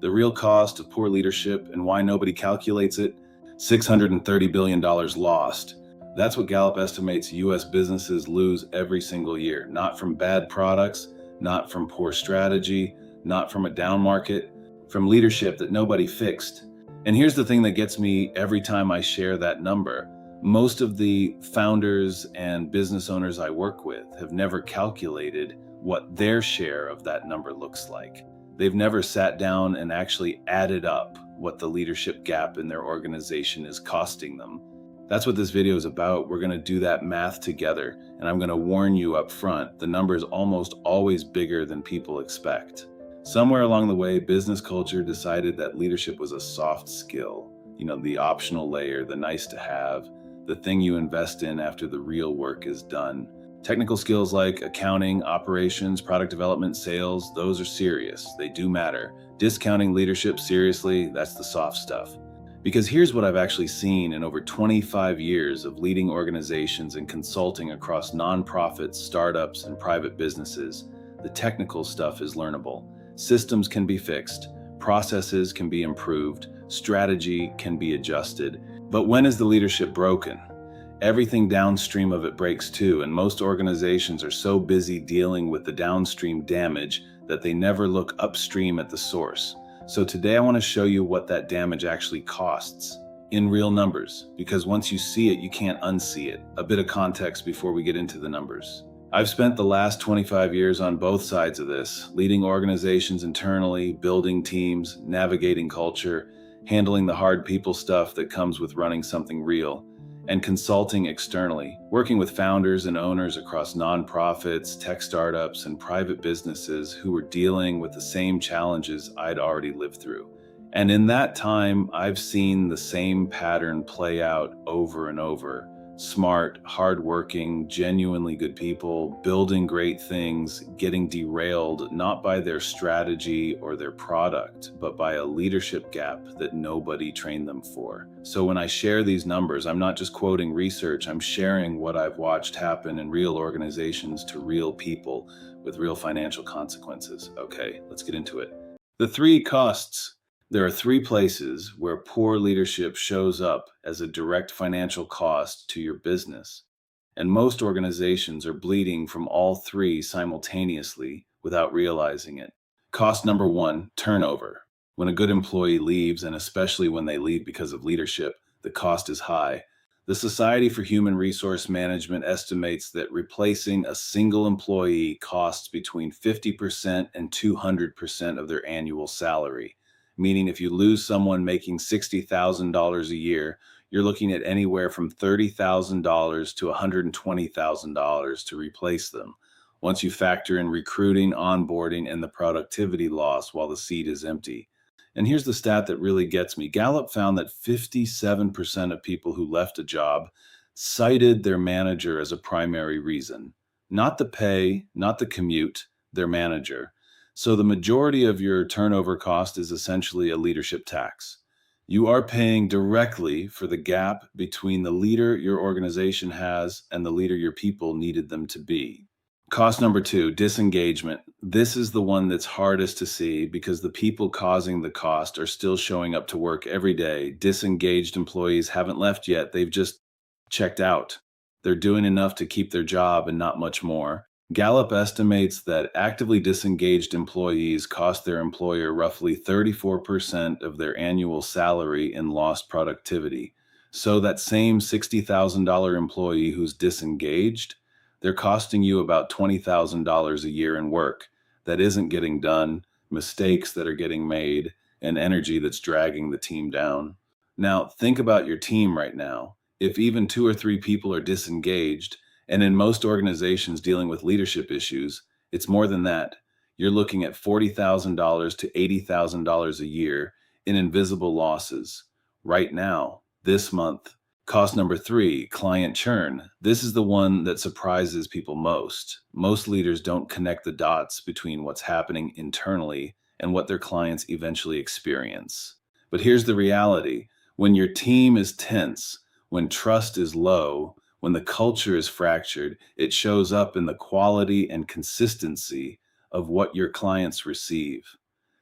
The real cost of poor leadership and why nobody calculates it: $630 billion lost. That's what Gallup estimates US businesses lose every single year. Not from bad products, not from poor strategy, not from a down market, from leadership that nobody fixed. And here's the thing that gets me every time I share that number. Most of the founders and business owners I work with have never calculated what their share of that number looks like. They've never sat down and actually added up what the leadership gap in their organization is costing them. That's what this video is about. We're going to do that math together, and I'm going to warn you up front, the number is almost always bigger than people expect. Somewhere along the way, business culture decided that leadership was a soft skill, the optional layer, the nice to have, the thing you invest in after the real work is done. Technical skills like accounting, operations, product development, sales, those are serious. They do matter. Discounting leadership seriously, that's the soft stuff. Because here's what I've actually seen in over 25 years of leading organizations and consulting across nonprofits, startups, and private businesses. The technical stuff is learnable. Systems can be fixed, processes can be improved, strategy can be adjusted. But when is the leadership broken? Everything downstream of it breaks too, and most organizations are so busy dealing with the downstream damage that they never look upstream at the source. So today I want to show you what that damage actually costs in real numbers, because once you see it, you can't unsee it. A bit of context before we get into the numbers. I've spent the last 25 years on both sides of this, leading organizations internally, building teams, navigating culture, handling the hard people stuff that comes with running something real, and consulting externally, working with founders and owners across nonprofits, tech startups, and private businesses who were dealing with the same challenges I'd already lived through. And in that time, I've seen the same pattern play out over and over. Smart, hardworking, genuinely good people, building great things, getting derailed not by their strategy or their product, but by a leadership gap that nobody trained them for. So when I share these numbers, I'm not just quoting research, I'm sharing what I've watched happen in real organizations to real people with real financial consequences. Okay, let's get into it. The three costs. There are three places where poor leadership shows up as a direct financial cost to your business. And most organizations are bleeding from all three simultaneously without realizing it. Cost number one, turnover. When a good employee leaves, and especially when they leave because of leadership, the cost is high. The Society for Human Resource Management estimates that replacing a single employee costs between 50% and 200% of their annual salary. Meaning if you lose someone making $60,000 a year, you're looking at anywhere from $30,000 to $120,000 to replace them, once you factor in recruiting, onboarding, and the productivity loss while the seat is empty. And here's the stat that really gets me. Gallup found that 57% of people who left a job cited their manager as a primary reason. Not the pay, not the commute, their manager. So the majority of your turnover cost is essentially a leadership tax. You are paying directly for the gap between the leader your organization has and the leader your people needed them to be. Cost number two, disengagement. This is the one that's hardest to see because the people causing the cost are still showing up to work every day. Disengaged employees haven't left yet. They've just checked out. They're doing enough to keep their job and not much more. Gallup estimates that actively disengaged employees cost their employer roughly 34% of their annual salary in lost productivity. So that same $60,000 employee who's disengaged, they're costing you about $20,000 a year in work that isn't getting done, mistakes that are getting made, and energy that's dragging the team down. Now, think about your team right now. If even 2 or 3 people are disengaged, and in most organizations dealing with leadership issues, it's more than that. You're looking at $40,000 to $80,000 a year in invisible losses right now, this month. Cost number three, client churn. This is the one that surprises people most. Most leaders don't connect the dots between what's happening internally and what their clients eventually experience. But here's the reality. When your team is tense, when trust is low, when the culture is fractured, it shows up in the quality and consistency of what your clients receive.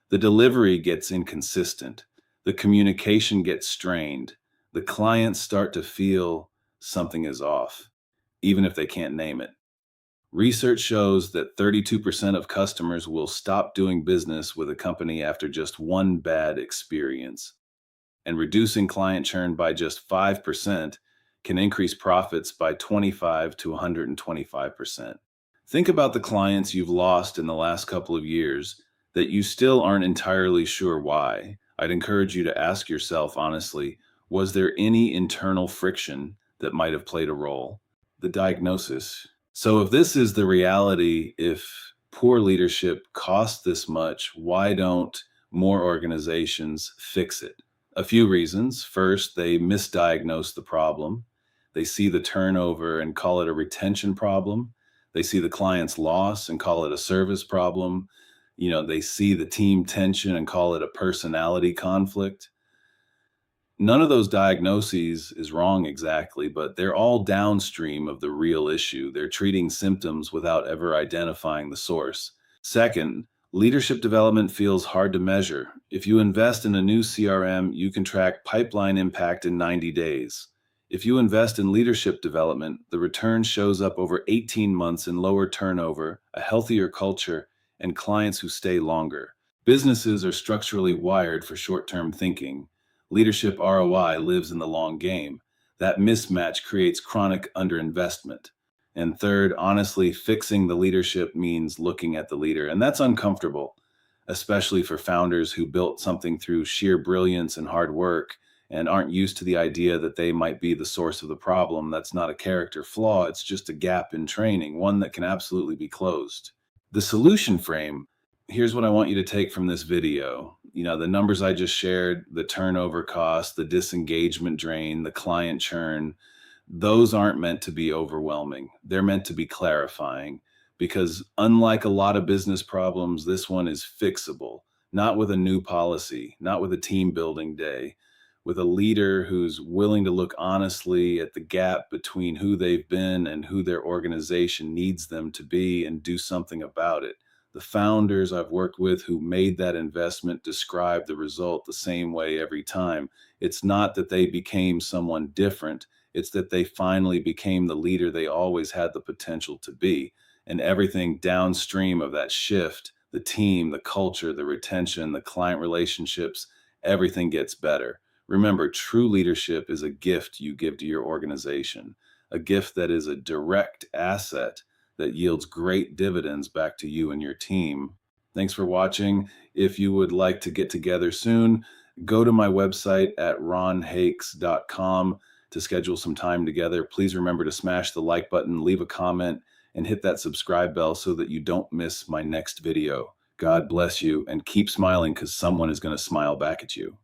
The delivery gets inconsistent. The communication gets strained. The clients start to feel something is off, even if they can't name it. Research shows that 32% of customers will stop doing business with a company after just one bad experience. And reducing client churn by just 5% can increase profits by 25 to 125%. Think about the clients you've lost in the last couple of years that you still aren't entirely sure why. I'd encourage you to ask yourself honestly, was there any internal friction that might have played a role? The diagnosis. So, if this is the reality, if poor leadership costs this much, why don't more organizations fix it? A few reasons. First, they misdiagnose the problem. They see the turnover and call it a retention problem. They see the client's loss and call it a service problem. They see the team tension and call it a personality conflict. None of those diagnoses is wrong exactly, but they're all downstream of the real issue. They're treating symptoms without ever identifying the source. Second, leadership development feels hard to measure. If you invest in a new CRM, you can track pipeline impact in 90 days. If you invest in leadership development, the return shows up over 18 months in lower turnover, a healthier culture, and clients who stay longer. Businesses are structurally wired for short-term thinking. Leadership ROI lives in the long game. That mismatch creates chronic underinvestment. And third, honestly, fixing the leadership means looking at the leader. And that's uncomfortable, especially for founders who built something through sheer brilliance and hard work and aren't used to the idea that they might be the source of the problem. That's not a character flaw, it's just a gap in training, one that can absolutely be closed. The solution frame, here's what I want you to take from this video. The numbers I just shared, the turnover cost, the disengagement drain, the client churn, those aren't meant to be overwhelming. They're meant to be clarifying because unlike a lot of business problems, this one is fixable, not with a new policy, not with a team building day, with a leader who's willing to look honestly at the gap between who they've been and who their organization needs them to be and do something about it. The founders I've worked with who made that investment describe the result the same way every time. It's not that they became someone different. It's that they finally became the leader they always had the potential to be. And everything downstream of that shift, the team, the culture, the retention, the client relationships, everything gets better. Remember, true leadership is a gift you give to your organization, a gift that is a direct asset that yields great dividends back to you and your team. Thanks for watching. If you would like to get together soon, go to my website at ronhakes.com to schedule some time together. Please remember to smash the like button, leave a comment, and hit that subscribe bell so that you don't miss my next video. God bless you, and keep smiling because someone is going to smile back at you.